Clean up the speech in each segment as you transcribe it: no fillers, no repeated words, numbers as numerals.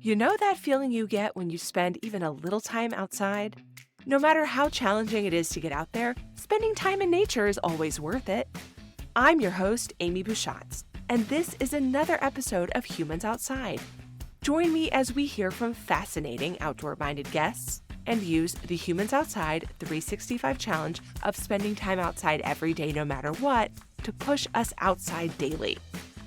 You know that feeling you get when you spend even a little time outside? No matter how challenging it is to get out there, spending time in nature is always worth it. I'm your host, Amy Bouchatz, and this is another episode of Humans Outside. Join me as we hear from fascinating outdoor-minded guests and use the Humans Outside 365 challenge of spending time outside every day no matter what to push us outside daily.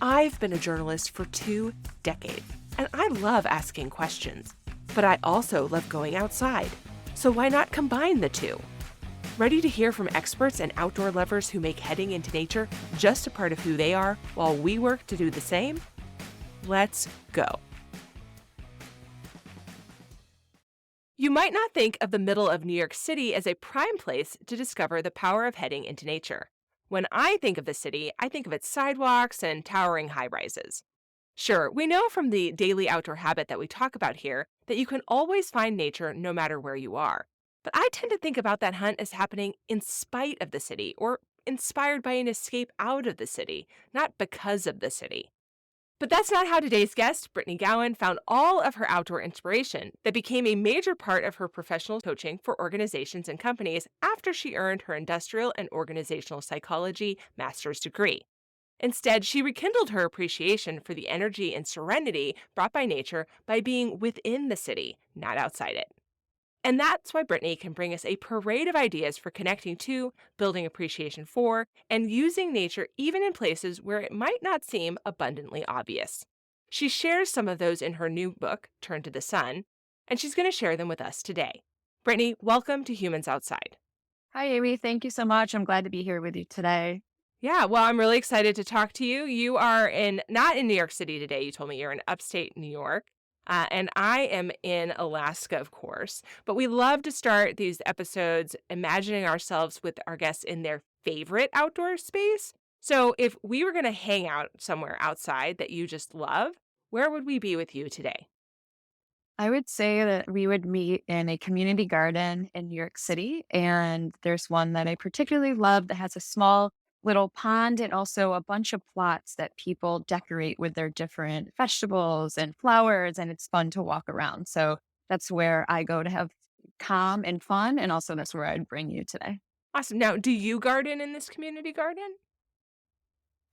I've been a journalist for 2 decades, and I love asking questions, but I also love going outside. So why not combine the two? Ready to hear from experts and outdoor lovers who make heading into nature just a part of who they are while we work to do the same? Let's go. You might not think of the middle of New York City as a prime place to discover the power of heading into nature. When I think of the city, I think of its sidewalks and towering high-rises. Sure, we know from the daily outdoor habit that we talk about here that you can always find nature no matter where you are. But I tend to think about that hunt as happening in spite of the city or inspired by an escape out of the city, not because of the city. But that's not how today's guest, Brittany Gowan, found all of her outdoor inspiration that became a major part of her professional coaching for organizations and companies after she earned her industrial and organizational psychology master's degree. Instead, she rekindled her appreciation for the energy and serenity brought by nature by being within the city, not outside it. And that's why Brittany can bring us a parade of ideas for connecting to, building appreciation for, and using nature even in places where it might not seem abundantly obvious. She shares some of those in her new book, Turn to the Sun, and she's going to share them with us today. Brittany, welcome to Humans Outside. Hi, Amy. Thank you so much. I'm glad to be here with you today. Yeah, well, I'm really excited to talk to you. You are not in New York City today. You told me you're in upstate New York. And I am in Alaska, of course. But we love to start these episodes imagining ourselves with our guests in their favorite outdoor space. So if we were going to hang out somewhere outside that you just love, where would we be with you today? I would say that we would meet in a community garden in New York City. And there's one that I particularly love that has a small little pond and also a bunch of plots that people decorate with their different vegetables and flowers. And it's fun to walk around. So that's where I go to have calm and fun. And also, that's where I'd bring you today. Awesome. Now, do you garden in this community garden?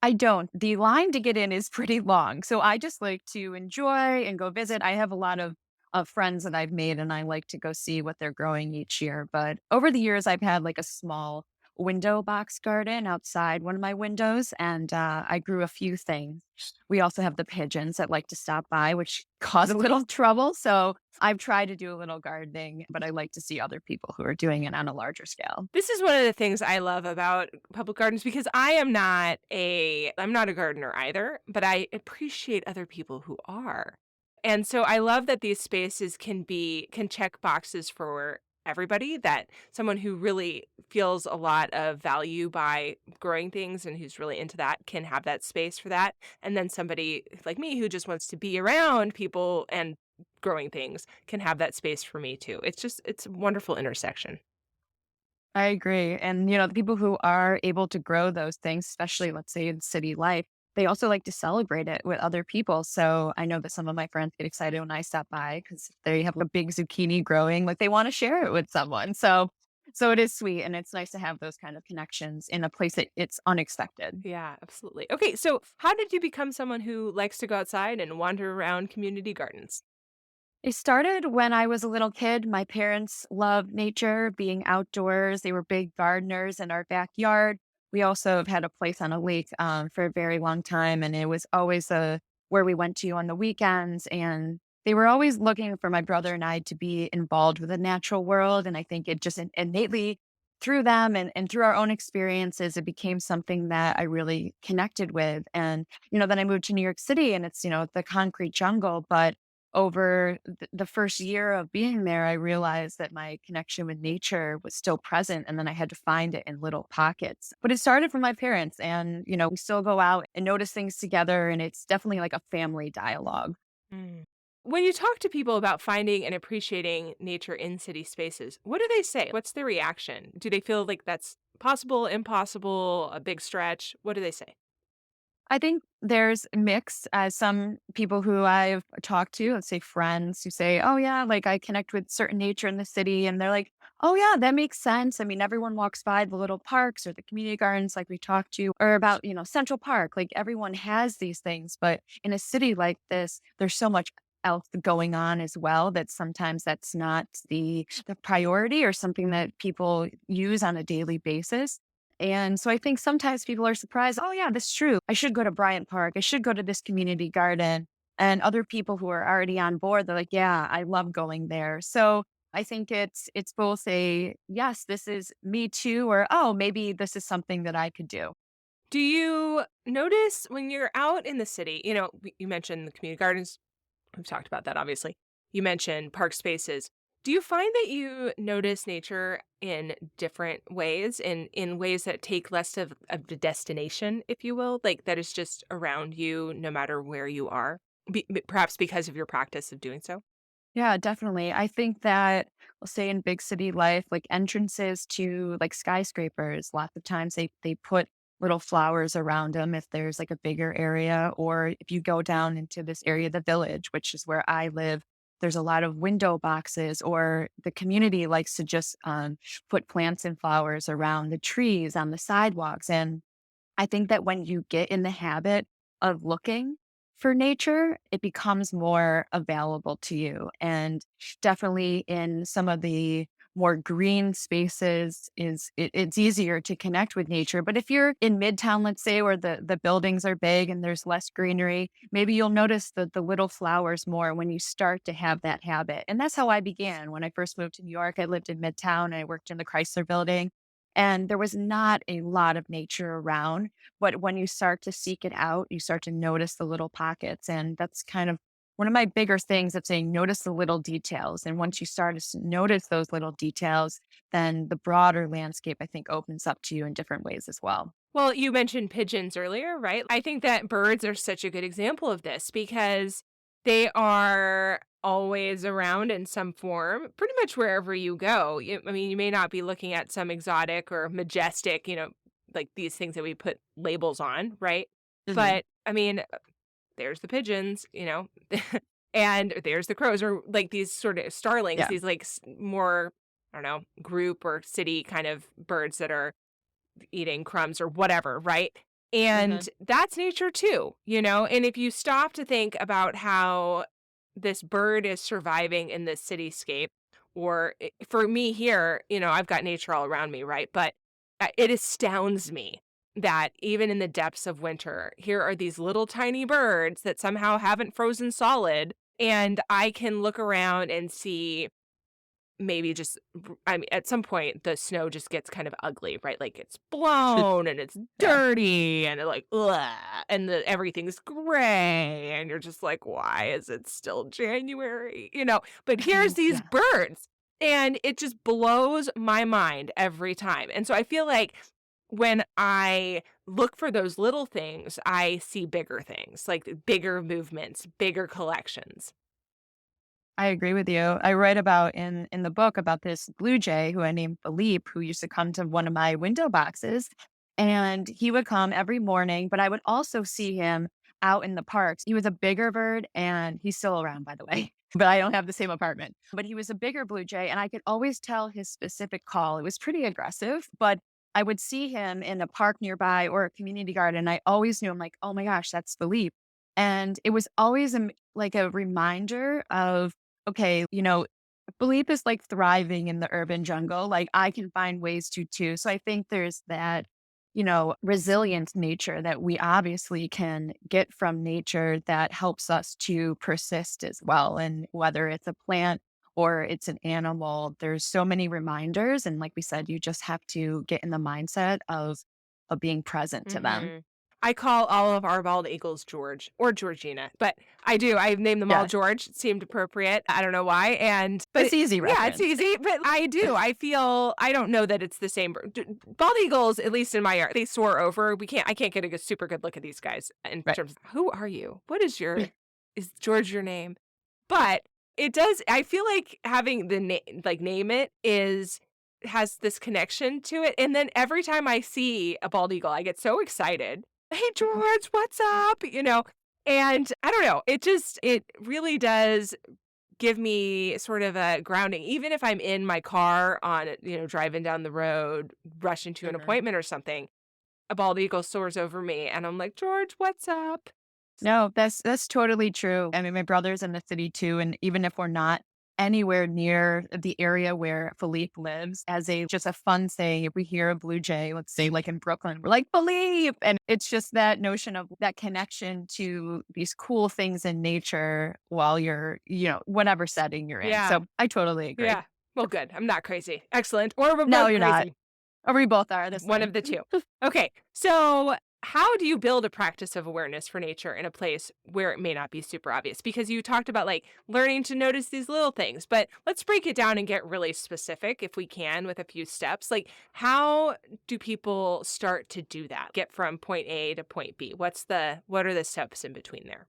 I don't. The line to get in is pretty long. So I just like to enjoy and go visit. I have a lot of friends that I've made and I like to go see what they're growing each year. But over the years, I've had like a small window box garden outside one of my windows and I grew a few things. We also have the pigeons that like to stop by, which cause a little trouble. So I've tried to do a little gardening, but I like to see other people who are doing it on a larger scale. This is one of the things I love about public gardens because I'm not a gardener either, but I appreciate other people who are. And so I love that these spaces can check boxes for everybody, that someone who really feels a lot of value by growing things and who's really into that can have that space for that. And then somebody like me who just wants to be around people and growing things can have that space for me too. It's a wonderful intersection. I agree. And, the people who are able to grow those things, especially let's say in city life, they also like to celebrate it with other people. So I know that some of my friends get excited when I stop by because they have a big zucchini growing, like they want to share it with someone. So it is sweet. And it's nice to have those kind of connections in a place that it's unexpected. Yeah, absolutely. Okay, so how did you become someone who likes to go outside and wander around community gardens? It started when I was a little kid. My parents loved nature, being outdoors. They were big gardeners in our backyard. We also have had a place on a lake for a very long time, and it was always where we went to on the weekends. And they were always looking for my brother and I to be involved with the natural world. And I think it just innately through them and through our own experiences, it became something that I really connected with. And, then I moved to New York City and it's, the concrete jungle, but over the first year of being there, I realized that my connection with nature was still present. And then I had to find it in little pockets. But it started from my parents. And, we still go out and notice things together. And it's definitely like a family dialogue. Mm. When you talk to people about finding and appreciating nature in city spaces, what do they say? What's their reaction? Do they feel like that's possible, impossible, a big stretch? What do they say? I think there's a mix as some people who I've talked to, let's say friends who say, "Oh yeah, like I connect with certain nature in the city." And they're like, "Oh yeah, that makes sense." I mean, everyone walks by the little parks or the community gardens like we talked to, or about, Central Park. Like everyone has these things, but in a city like this, there's so much else going on as well that sometimes that's not the priority or something that people use on a daily basis. And so I think sometimes people are surprised, oh, yeah, that's true. I should go to Bryant Park. I should go to this community garden. And other people who are already on board, they're like, yeah, I love going there. So I think it's both a yes, this is me too, or oh, maybe this is something that I could do. Do you notice when you're out in the city, you mentioned the community gardens. We've talked about that, obviously. You mentioned park spaces. Do you find that you notice nature in different ways, in ways that take less of the destination, if you will, like that is just around you no matter where you are? Perhaps because of your practice of doing so? Yeah, definitely. I think that, let's say in big city life, like entrances to like skyscrapers, lots of times they put little flowers around them if there's like a bigger area, or if you go down into this area, the village, which is where I live, there's a lot of window boxes, or the community likes to just put plants and flowers around the trees on the sidewalks. And I think that when you get in the habit of looking for nature, it becomes more available to you. And definitely in some of the more green spaces it's easier to connect with nature. But if you're in midtown, let's say, where the buildings are big and there's less greenery, maybe you'll notice the little flowers more when you start to have that habit. And that's how I began. When I first moved to New York, I lived in Midtown. I worked in the Chrysler Building, and there was not a lot of nature around. But when you start to seek it out, you start to notice the little pockets. And that's kind of one of my bigger things of saying, notice the little details. And once you start to notice those little details, then the broader landscape, I think, opens up to you in different ways as well. Well, you mentioned pigeons earlier, right? I think that birds are such a good example of this because they are always around in some form, pretty much wherever you go. I mean, you may not be looking at some exotic or majestic, like these things that we put labels on, right? Hmm. But I mean, there's the pigeons, and there's the crows, or like these sort of starlings, Yeah. these like more, I don't know, group or city kind of birds that are eating crumbs or whatever, right? Hmm. And that's nature too, And if you stop to think about how this bird is surviving in this cityscape, or for me here, I've got nature all around me, right? But it astounds me that even in the depths of winter, here are these little tiny birds that somehow haven't frozen solid. And I can look around and see maybe just I mean, at some point, the snow just gets kind of ugly, right? Like, it's blown and it's Yeah. dirty and like, ugh, and everything's gray, and you're just like, "Why is it still January?" But here's these Yeah. birds, and it just blows my mind every time, and so I feel like when I look for those little things, I see bigger things, like bigger movements, bigger collections. I agree with you. I write about in the book about this blue jay who I named Philippe, who used to come to one of my window boxes, and he would come every morning. But I would also see him out in the parks. He was a bigger bird, and he's still around, by the way. But I don't have the same apartment. But he was a bigger blue jay, and I could always tell his specific call. It was pretty aggressive, but I would see him in a park nearby or a community garden. I always knew, I'm like, oh my gosh, that's Philippe. And it was always like a reminder of, okay, belief is like thriving in the urban jungle. Like I can find ways to too. So I think there's that, resilient nature that we obviously can get from nature that helps us to persist as well. And whether it's a plant or it's an animal, there's so many reminders. And like we said, you just have to get in the mindset of being present to them. Mhm. I call all of our bald eagles George or Georgina, but I do. I've named them all Yeah. George. It seemed appropriate. I don't know why. It's easy Yeah, it's reference. easy. But I do. I feel. I don't know that it's the same. Bald eagles, at least in my yard, they soar over. I can't get a super good look at these guys in Right. terms of who are you? What is Is George your name? But it does. I feel like having the name it has this connection to it, and then every time I see a bald eagle, I get so excited. hey, George, what's up? And I don't know. It really does give me sort of a grounding, even if I'm in my car on, driving down the road, rushing to an Mhm. appointment or something. A bald eagle soars over me, and I'm like, George, what's up? No, that's totally true. I mean, my brother's in the city too, and even if we're not anywhere near the area where Philippe lives, as a just a fun saying, if we hear a blue jay, let's say like in Brooklyn, we're like Philippe, and it's just that notion of that connection to these cool things in nature while you're, whatever setting you're in. Yeah, So I totally agree. yeah. Well, good. I'm not crazy. Excellent. Or we're No, both you're not. crazy. Or we both are. That's One fine. of the two. Okay. So, how do you build a practice of awareness for nature in a place where it may not be super obvious? Because you talked about like learning to notice these little things, but let's break it down and get really specific if we can with a few steps. Like, how do people start to do that? Get from point A to point B? What are the steps in between there?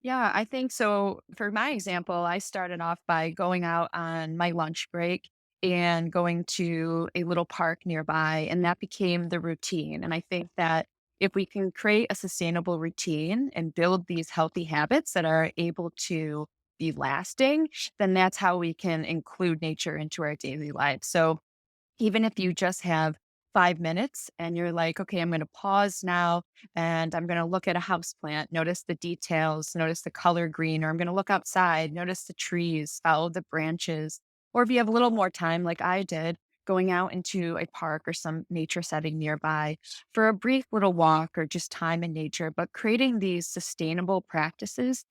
Yeah, I think so. For my example, I started off by going out on my lunch break and going to a little park nearby, and that became the routine. And I think that if we can create a sustainable routine and build these healthy habits that are able to be lasting, then that's how we can include nature into our daily lives. So even if you just have 5 minutes and you're like, okay, I'm going to pause now and I'm going to look at a house plant, notice the details, notice the color green, or I'm going to look outside, notice the trees, follow the branches. Or if you have a little more time, like I did, going out into a park or some nature setting nearby for a brief little walk or just time in nature, but creating these sustainable practices,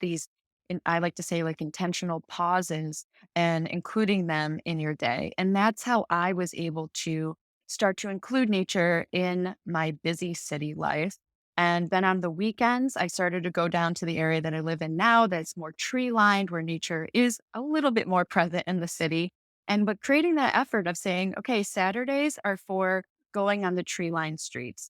and I like to say like intentional pauses and including them in your day. And that's how I was able to start to include nature in my busy city life. And then on the weekends, I started to go down to the area that I live in now that's more tree lined, where nature is a little bit more present in the city. And but creating that effort of saying, okay, Saturdays are for going on the tree lined streets.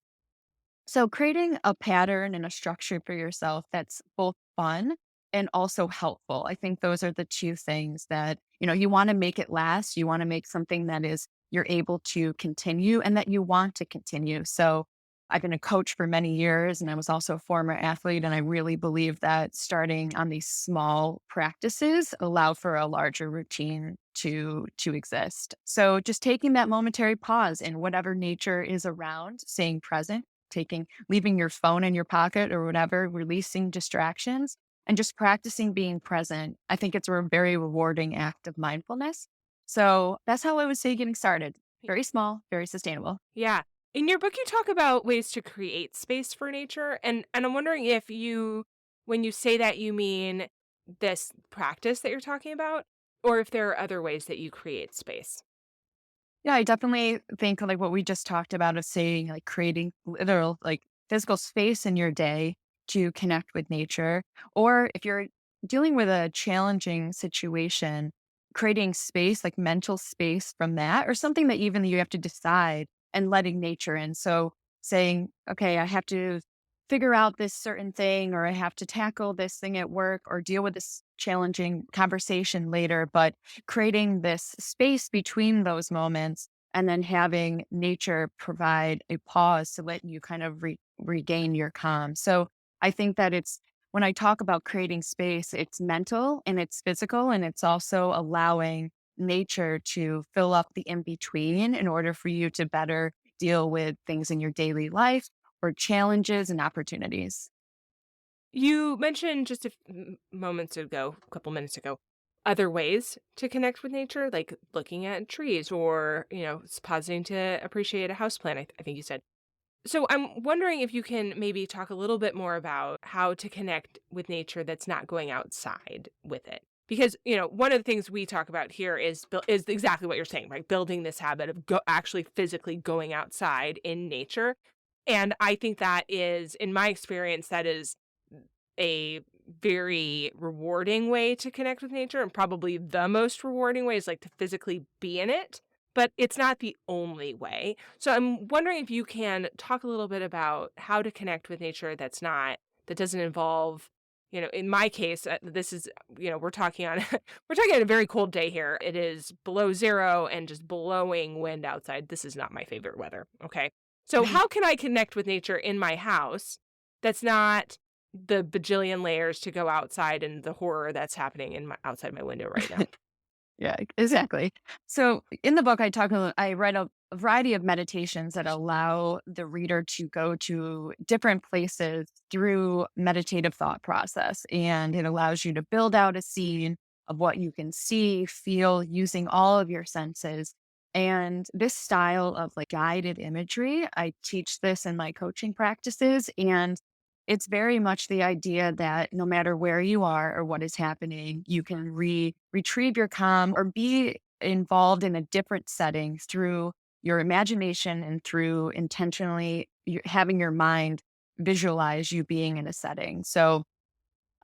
So creating a pattern and a structure for yourself that's both fun and also helpful. I think those are the two things that, you want to make it last. You want to make something that is you're able to continue and that you want to continue. So I've been a coach for many years and I was also a former athlete. And I really believe that starting on these small practices allow for a larger routine to exist. So just taking that momentary pause in whatever nature is around, staying present, leaving your phone in your pocket or whatever, releasing distractions and just practicing being present. I think it's a very rewarding act of mindfulness. So that's how I would say getting started. Very small, very sustainable. Yeah. In your book, you talk about ways to create space for nature. And I'm wondering if when you say that, you mean this practice that you're talking about, or if there are other ways that you create space. Yeah, I definitely think like what we just talked about of saying like creating literal like physical space in your day to connect with nature. Or if you're dealing with a challenging situation, creating space, like mental space from that, or something that even you have to decide and letting nature in. So saying, okay, I have to figure out this certain thing, or I have to tackle this thing at work or deal with this challenging conversation later, but creating this space between those moments and then having nature provide a pause to let you kind of regain your calm. So I think that it's when I talk about creating space, it's mental and it's physical, and it's also allowing nature to fill up the in between in order for you to better deal with things in your daily life or challenges and opportunities. You mentioned just moments ago, a couple minutes ago, other ways to connect with nature, like looking at trees or, pausing to appreciate a houseplant, I think you said. So I'm wondering if you can maybe talk a little bit more about how to connect with nature that's not going outside with it. Because, one of the things we talk about here is exactly what you're saying, right? Building this habit of actually physically going outside in nature. And I think that is, in my experience, that is a very rewarding way to connect with nature, and probably the most rewarding way is like to physically be in it, but it's not the only way. So I'm wondering if you can talk a little bit about how to connect with nature that doesn't involve, in my case, this is, we're talking on we're talking on a very cold day here. It is below zero and just blowing wind outside. This is not my favorite weather. Okay. So how can I connect with nature in my house that's not the bajillion layers to go outside and the horror that's happening in my outside my window right now? Yeah, exactly. So in the book, I write a variety of meditations that allow the reader to go to different places through meditative thought process. And it allows you to build out a scene of what you can see, feel using all of your senses. And this style of like guided imagery, I teach this in my coaching practices. And it's very much the idea that no matter where you are or what is happening, you can retrieve your calm or be involved in a different setting through your imagination and through intentionally having your mind visualize you being in a setting. So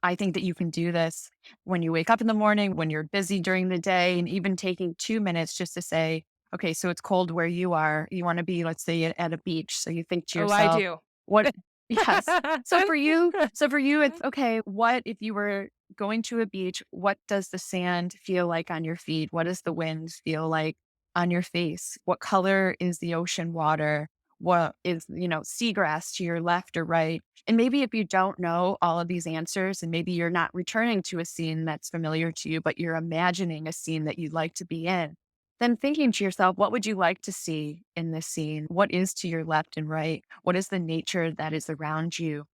I think that you can do this when you wake up in the morning, when you're busy during the day, and even taking 2 minutes just to say, okay, so it's cold where you are. You want to be, let's say, at a beach. So you think to Oh, I yourself, do. what, yes. So for you, it's okay. What if you were going to a beach? What does the sand feel like on your feet? What does the wind feel like on your face? What color is the ocean water? What is, seagrass to your left or right? And maybe if you don't know all of these answers, and maybe you're not returning to a scene that's familiar to you, but you're imagining a scene that you'd like to be in, then thinking to yourself, what would you like to see in this scene? What is to your left and right? What is the nature that is around you?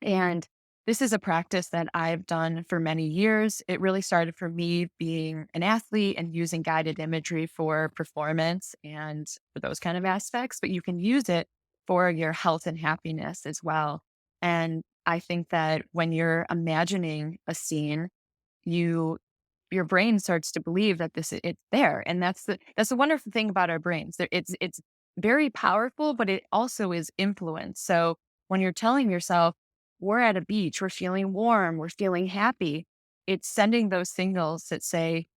And this is a practice that I've done for many years. It really started for me being an athlete and using guided imagery for performance and for those kind of aspects, but you can use it for your health and happiness as well. And I think that when you're imagining a scene, you your brain starts to believe that it's there, and that's the wonderful thing about our brains. It's very powerful, but it also is influence. So when you're telling yourself we're at a beach, we're feeling warm, we're feeling happy, it's sending those signals that say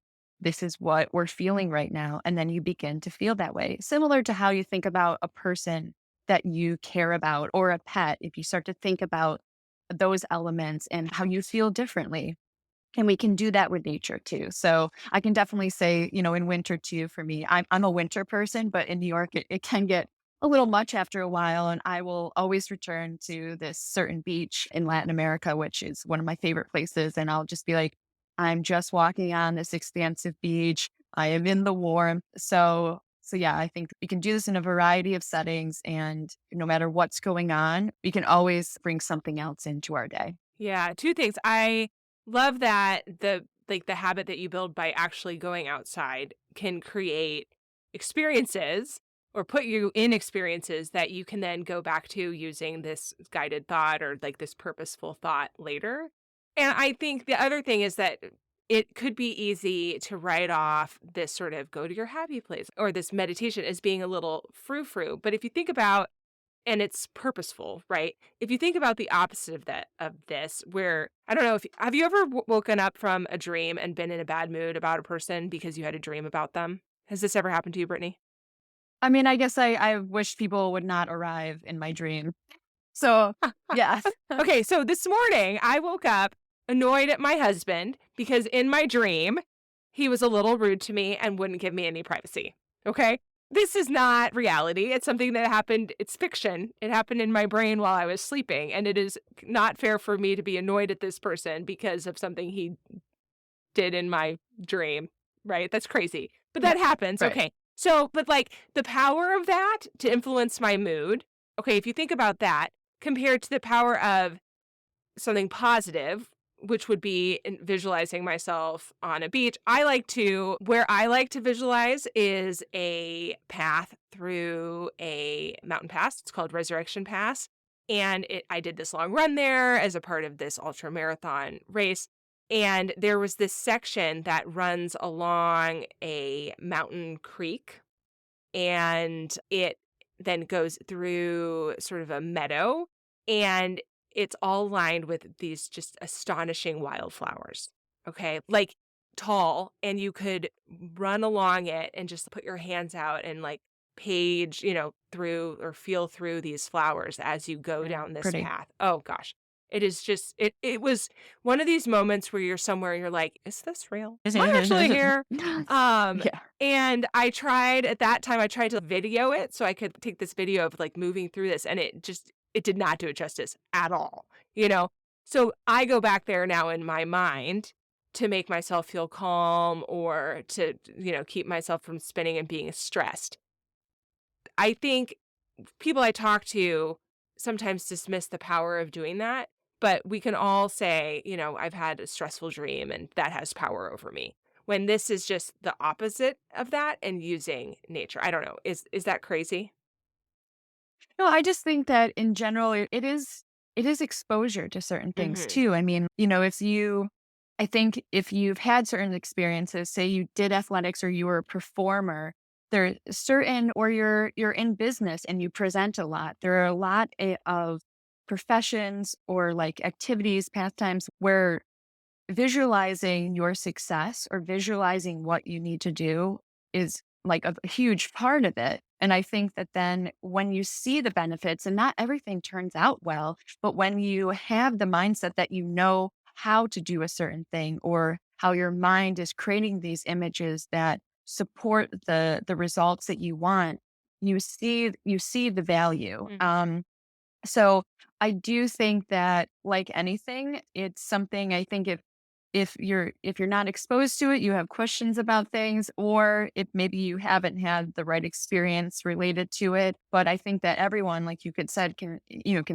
this is what we're feeling right now, and then you begin to feel that way, similar to how you think about a person that you care about or a pet. If you start to think about those elements and how you feel differently, and we can do that with nature too. So I can definitely say, in winter too, for me, I'm a winter person, but in New York, it can get a little much after a while. And I will always return to this certain beach in Latin America, which is one of my favorite places. And I'll just be like, I'm just walking on this expansive beach. I am in the warmth. So yeah, I think we can do this in a variety of settings. And no matter what's going on, we can always bring something else into our day. Yeah, 2 things. I love that the habit that you build by actually going outside can create experiences or put you in experiences that you can then go back to using this guided thought or, like, this purposeful thought later. And I think the other thing is that it could be easy to write off this sort of go to your happy place or this meditation as being a little frou-frou, but if you think about and it's purposeful, right? If you think about the opposite of this, where I don't know if have you ever woken up from a dream and been in a bad mood about a person because you had a dream about them? Has this ever happened to you, Brittany? I mean, I guess I wish people would not arrive in my dream. So, yes. Okay, so this morning I woke up annoyed at my husband because in my dream he was a little rude to me and wouldn't give me any privacy. Okay? This is not reality. It's something that happened. It's fiction. It happened in my brain while I was sleeping. And it is not fair for me to be annoyed at this person because of something he did in my dream, right? That's crazy. But Yeah, that happens. right. Okay. So, but like the power of that to influence my mood. Okay. If you think about that compared to the power of something positive, which would be in visualizing myself on a beach. Where I like to visualize is a path through a mountain pass. It's called Resurrection Pass. And I did this long run there as a part of this ultra marathon race. And there was this section that runs along a mountain creek and it then goes through sort of a meadow and it's all lined with these just astonishing wildflowers. Okay. Like tall, and you could run along it and just put your hands out and like through or feel through these flowers as you go Yeah, down this pretty. path. Oh gosh. It is just it was one of these moments where you're somewhere and you're like, "Is this real? Am I actually here?" Um, Yeah. and I tried at that time, I tried to video it so I could take this video of, like, moving through this, and it did not do it justice at all, you know? So, I go back there now in my mind to make myself feel calm or to, keep myself from spinning and being stressed. I think people I talk to sometimes dismiss the power of doing that, but we can all say, I've had a stressful dream and that has power over me. When this is just the opposite of that and using nature. I don't know. Is that crazy? No, I just think that in general, it is exposure to certain things Mhm. too. I mean, I think if you've had certain experiences, say you did athletics or you were a performer, there are certain, or you're in business and you present a lot. There are a lot of professions or like activities, pastimes where visualizing your success or visualizing what you need to do is like a huge part of it. And I think that then when you see the benefits, and not everything turns out well, but when you have the mindset that you know how to do a certain thing, or how your mind is creating these images that support the results that you want, you see the value. Mhm. So I do think that, like anything, it's something. I think if you're not exposed to it, you have questions about things, or if maybe you haven't had the right experience related to it. But I think that everyone, like you could said, can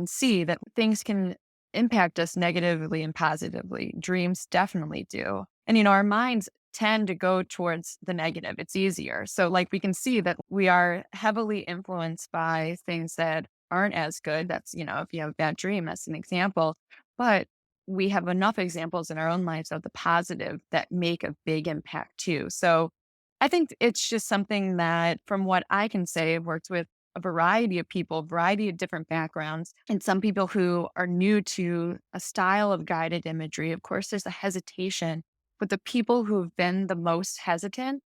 see that things can impact us negatively and positively. Dreams definitely do. And our minds tend to go towards the negative. It's easier. So like we can see that we are heavily influenced by things that aren't as good. That's, if you have a bad dream, that's an example. But we have enough examples in our own lives of the positive that make a big impact too. So I think it's just something that, from what I can say, I've worked with a variety of people, variety of different backgrounds, and some people who are new to a style of guided imagery. Of course, there's a hesitation, but the people who've been the most hesitant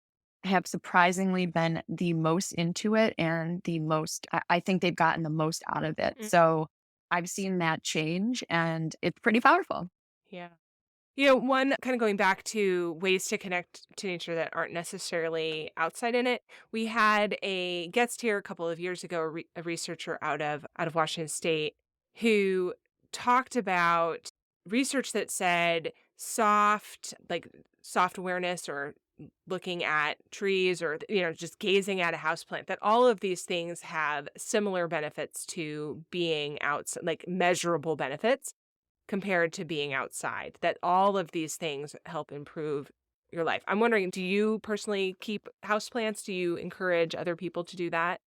have surprisingly been the most into it, and the most, I think they've gotten the most out of it. Mm. So I've seen that change, and it's pretty powerful. Yeah. One kind of going back to ways to connect to nature that aren't necessarily outside in it. We had a guest here a couple of years ago, a researcher out of Washington State, who talked about research that said soft awareness or looking at trees or just gazing at a houseplant, that all of these things have similar benefits to being outside, like measurable benefits compared to being outside, that all of these things help improve your life. I'm wondering, do you personally keep houseplants? Do you encourage other people to do that?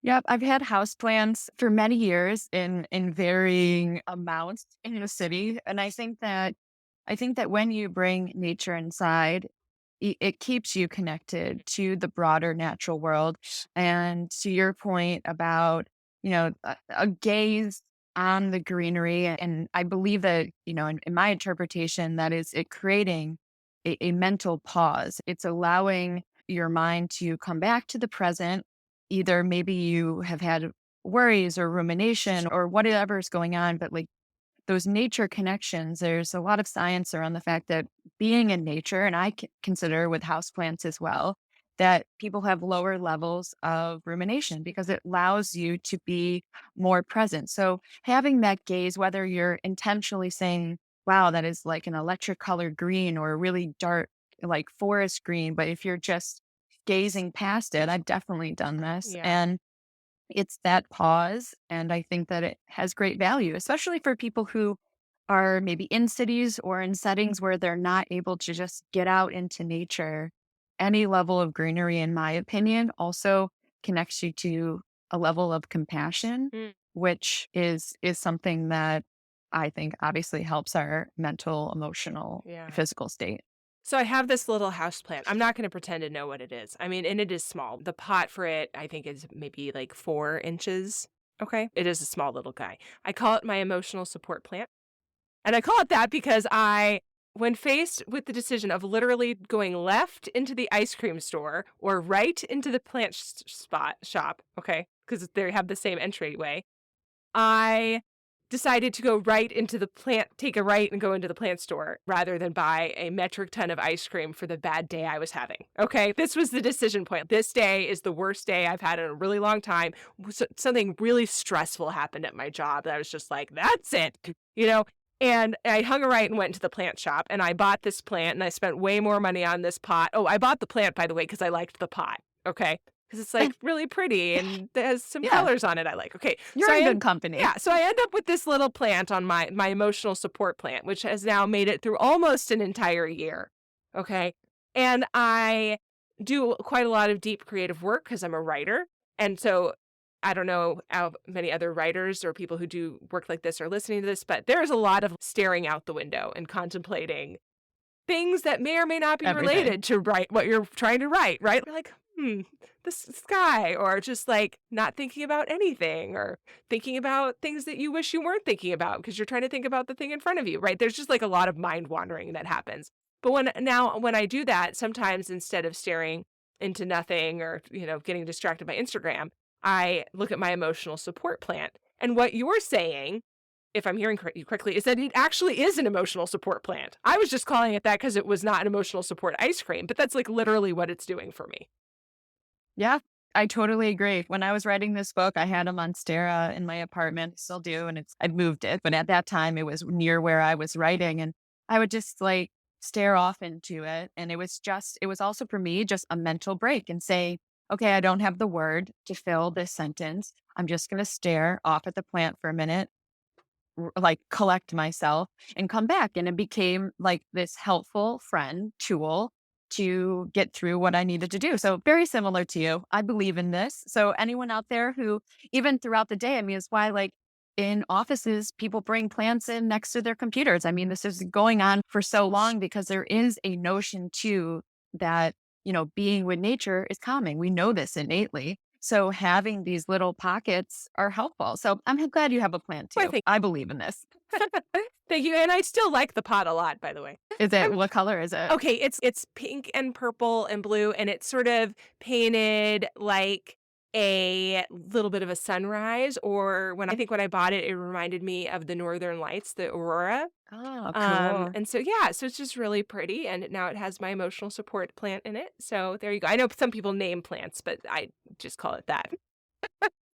Yep, I've had houseplants for many years in varying amounts in the city, and I think that when you bring nature inside, it keeps you connected to the broader natural world. And to your point about, a gaze on the greenery, and I believe that, in my interpretation, that is it creating a mental pause. It's allowing your mind to come back to the present. Either maybe you have had worries or rumination or whatever is going on, but like those nature connections, there's a lot of science around the fact that being in nature, and I consider with houseplants as well, that people have lower levels of rumination because it allows you to be more present. So having that gaze, whether you're intentionally saying, wow, that is like an electric colored green or a really dark, like forest green, but if you're just gazing past it, I've definitely done this. Yeah. And it's that pause, and I think that it has great value, especially for people who are maybe in cities or in settings where they're not able to just get out into nature. Any level of greenery, in my opinion, also connects you to a level of compassion, Mm, which is something that I think obviously helps our mental, emotional, yeah. physical state. So I have this little house plant. I'm not going to pretend to know what it is. I mean, and it is small. The pot for it, I think, is maybe like 4 inches. Okay. It is a small little guy. I call it my emotional support plant. And I call it that because when faced with the decision of literally going left into the ice cream store or right into the plant spot shop, okay, because they have the same entryway, I decided to go right into the plant, take a right and go into the plant store rather than buy a metric ton of ice cream for the bad day I was having. Okay. This was the decision point. This day is the worst day I've had in a really long time. Something really stressful happened at my job that I was just like, that's it, you know? And I hung a right and went to the plant shop and I bought this plant and I spent way more money on this pot. Oh, I bought the plant, by the way, because I liked the pot. Okay. Because it's like really pretty and it has some Yeah, colors on it I like. Okay. you're in good company. Yeah, so I end up with this little plant on my emotional support plant, which has now made it through almost an entire year. Okay. And I do quite a lot of deep creative work because I'm a writer. And so I don't know how many other writers or people who do work like this are listening to this, but there's a lot of staring out the window and contemplating things that may or may not be Everything. related to write what you're trying to write, right? You're like, the sky, or just like not thinking about anything, or thinking about things that you wish you weren't thinking about because you're trying to think about the thing in front of you, right? There's just like a lot of mind wandering that happens. But when I do that, sometimes instead of staring into nothing or, getting distracted by Instagram, I look at my emotional support plant. And what you're saying, if I'm hearing you correctly, is that it actually is an emotional support plant. I was just calling it that because it was not an emotional support ice cream, but that's like literally what it's doing for me. Yeah, I totally agree. When I was writing this book, I had a monstera in my apartment, still do, and I'd moved it, but at that time it was near where I was writing, and I would just like stare off into it. And it was also for me just a mental break and say, okay, I don't have the word to fill this sentence. I'm just going to stare off at the plant for a minute, like collect myself and come back. And it became like this helpful friend tool to get through what I needed to do. So very similar to you. I believe in this. So anyone out there who even throughout the day, I mean, it's why like in offices, people bring plants in next to their computers. I mean, this is going on for so long because there is a notion too that, being with nature is calming. We know this innately. So having these little pockets are helpful. So I'm glad you have a plant Well, I too. think I believe in this. thank you, and I still like the pot a lot, by the way. Is it I'm what color is it? okay, it's pink and purple and blue, and it's sort of painted like a little bit of a sunrise, or when I bought it, it reminded me of the Northern Lights, the aurora. Oh, cool. And so yeah, so it's just really pretty, and now it has my emotional support plant in it. So there you go. I know some people name plants, but I just call it that.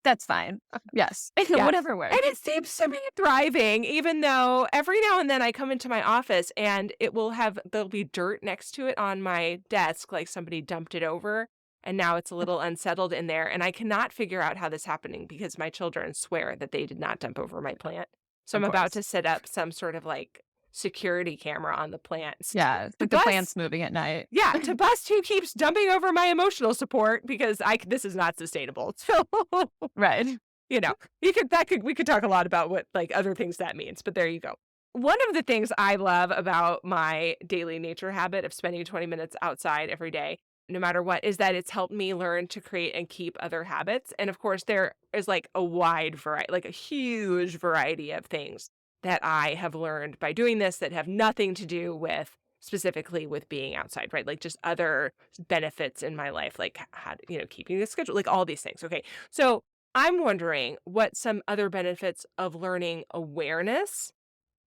That's fine. Yes. Yeah. Whatever And works. it seems to be thriving, even though every now and then I come into my office and there'll be dirt next to it on my desk, like somebody dumped it over. And now it's a little unsettled in there. And I cannot figure out how this is happening because my children swear that they did not dump over my plant. So Of I'm about course. to set up some sort of like security camera on the plants Yeah. to Like the bust. plant's moving at night. Yeah, to bust who keeps dumping over my emotional support because this is not sustainable. So Right. you know, we could talk a lot about what, like, other things that means, but there you go. One of the things I love about my daily nature habit of spending 20 minutes outside every day, no matter what, is that it's helped me learn to create and keep other habits. And of course, there is like a wide variety, like a huge variety of things that I have learned by doing this that have nothing to do with specifically with being outside, right? Like just other benefits in my life, like how, keeping the schedule, like all these things. Okay. So I'm wondering what some other benefits of learning awareness,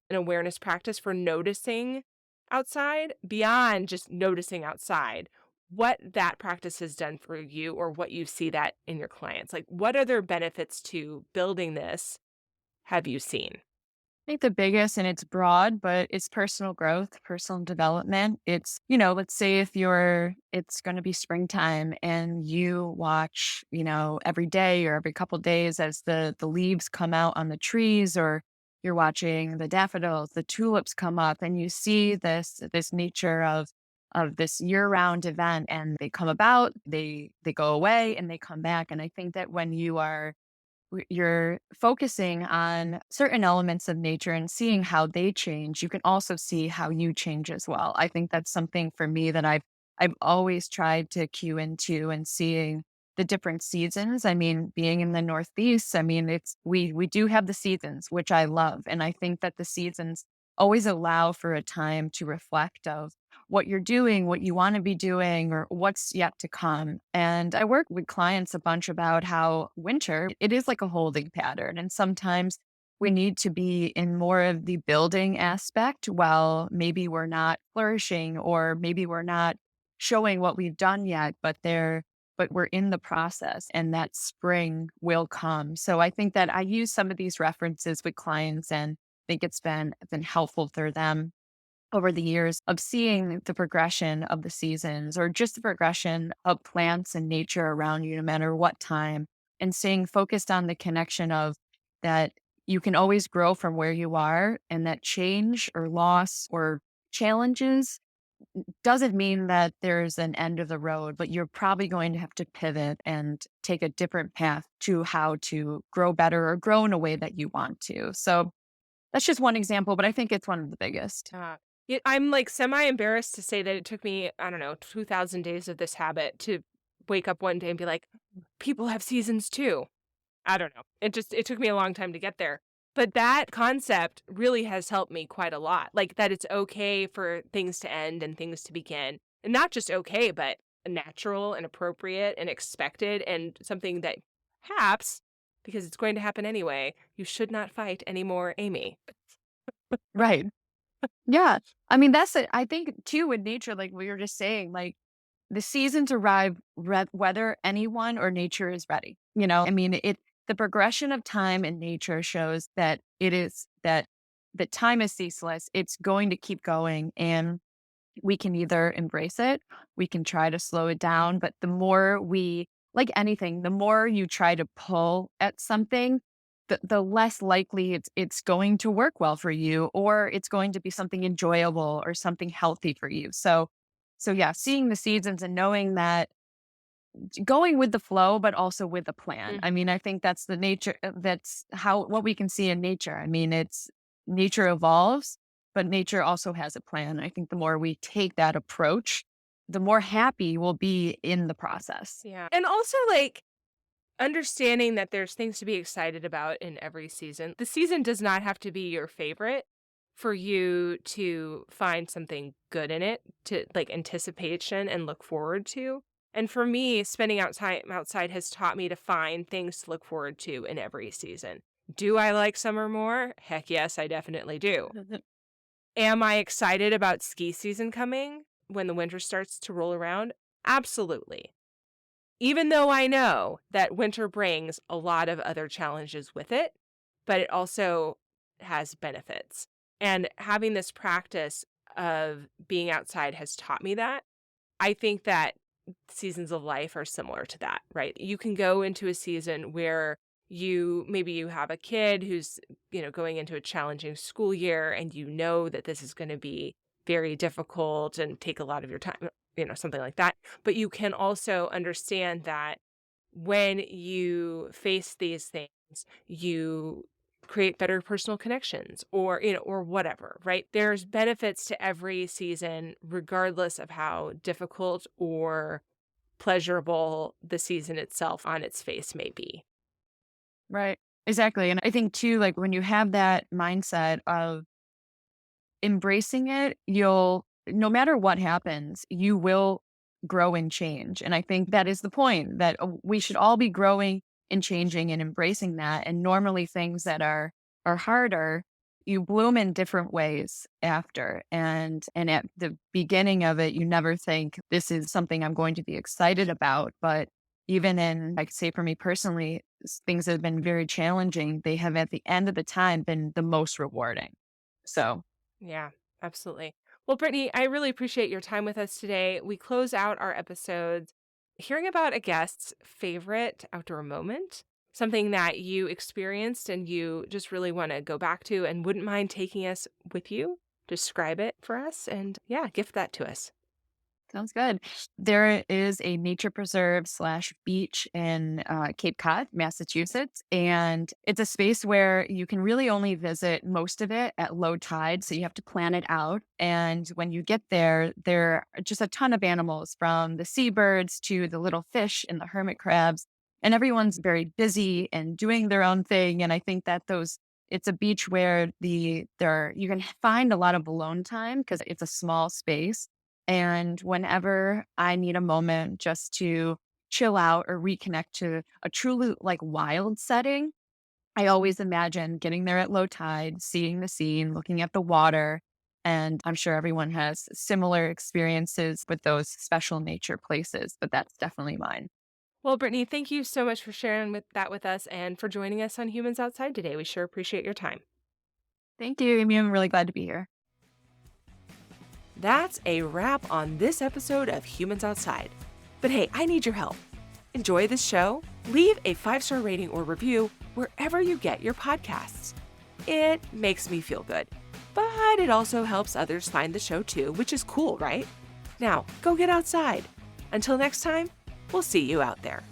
an awareness practice for noticing outside beyond just noticing outside, what that practice has done for you or what you see that in your clients. Like, what other benefits to building this have you seen? I think the biggest, and it's broad, but it's personal growth, personal development. It's, let's say if it's going to be springtime and you watch, every day or every couple days as the leaves come out on the trees, or you're watching the daffodils, the tulips come up, and you see this nature of this year-round event, and they come about, they go away and they come back. And I think that when you're focusing on certain elements of nature and seeing how they change, you can also see how you change as well. I think that's something for me that I've always tried to cue into, and seeing the different seasons. I mean, being in the Northeast, I mean, we do have the seasons, which I love. And I think that the seasons always allow for a time to reflect of what you're doing, what you want to be doing, or what's yet to come. And I work with clients a bunch about how winter, it is like a holding pattern. And sometimes we need to be in more of the building aspect while maybe we're not flourishing or maybe we're not showing what we've done yet, but we're in the process and that spring will come. So I think that I use some of these references with clients and think it's been helpful for them over the years of seeing the progression of the seasons or just the progression of plants and nature around you, no matter what time, and staying focused on the connection of that you can always grow from where you are, and that change or loss or challenges doesn't mean that there's an end of the road, but you're probably going to have to pivot and take a different path to how to grow better or grow in a way that you want to. So that's just one example, but I think it's one of the biggest. Uh, I'm like semi embarrassed to say that it took me, I don't know, 2,000 days of this habit to wake up one day and be like, people have seasons too. I don't know. It took me a long time to get there. But that concept really has helped me quite a lot. Like that it's okay for things to end and things to begin. And not just okay, but natural and appropriate and expected and something that perhaps, because it's going to happen anyway, you should not fight anymore, Amy. Right. Yeah. I mean, that's it. I think too with nature, like we were just saying, like the seasons arrive whether anyone or nature is ready. I mean, the progression of time in nature shows that it is that time is ceaseless. It's going to keep going. And we can either embrace it, we can try to slow it down. But the more like anything, the more you try to pull at something, the less likely it's going to work well for you, or it's going to be something enjoyable or something healthy for you. So yeah, seeing the seasons and knowing that going with the flow, but also with a plan. I Mhm. mean, I think that's the nature, that's how, what we can see in nature. I mean, it's nature evolves, but nature also has a plan. I think the more we take that approach, the more happy we'll be in the process. Yeah. And also like understanding that there's things to be excited about in every season. The season does not have to be your favorite for you to find something good in it, to like anticipation and look forward to. And for me, spending outside has taught me to find things to look forward to in every season. Do I like summer more? Heck yes, I definitely do. Am I excited about ski season coming when the winter starts to roll around? Absolutely. Even though I know that winter brings a lot of other challenges with it, but it also has benefits. And having this practice of being outside has taught me that. I think that seasons of life are similar to that, right? You can go into a season where you have a kid who's, going into a challenging school year and you know that this is going to be very difficult and take a lot of your time, something like that. But you can also understand that when you face these things, you create better personal connections or whatever, right? There's benefits to every season, regardless of how difficult or pleasurable the season itself on its face may be. Right. Exactly. And I think too, like when you have that mindset of embracing it, no matter what happens, you will grow and change. And I think that is the point that we should all be growing and changing and embracing that. And normally things that are harder, you bloom in different ways after. And at the beginning of it, you never think this is something I'm going to be excited about. But even in, I could say for me personally, things that have been very challenging, they have at the end of the time been the most rewarding. So Yeah, absolutely. Well, Brittany, I really appreciate your time with us today. We close out our episodes hearing about a guest's favorite outdoor moment, something that you experienced and you just really want to go back to and wouldn't mind taking us with you. Describe it for us and yeah, gift that to us. sounds good. There is a nature preserve slash beach in Cape Cod, Massachusetts, and it's a space where you can really only visit most of it at low tide, so you have to plan it out. And when you get there are just a ton of animals, from the seabirds to the little fish and the hermit crabs, and everyone's very busy and doing their own thing. And I think that those it's a beach where you can find a lot of alone time because it's a small space, and whenever I need a moment just to chill out or reconnect to a truly like wild setting, I always imagine getting there at low tide, seeing the scene, looking at the water. And I'm sure everyone has similar experiences with those special nature places, but that's definitely mine. Well, Brittany, thank you so much for sharing that with us and for joining us on Humans Outside today. We sure appreciate your time. Thank you, Amy. I'm really glad to be here. That's a wrap on this episode of Humans Outside. But hey, I need your help. Enjoy this show? Leave a 5-star rating or review wherever you get your podcasts. It makes me feel good, but it also helps others find the show too, which is cool, right? Now, go get outside. Until next time, we'll see you out there.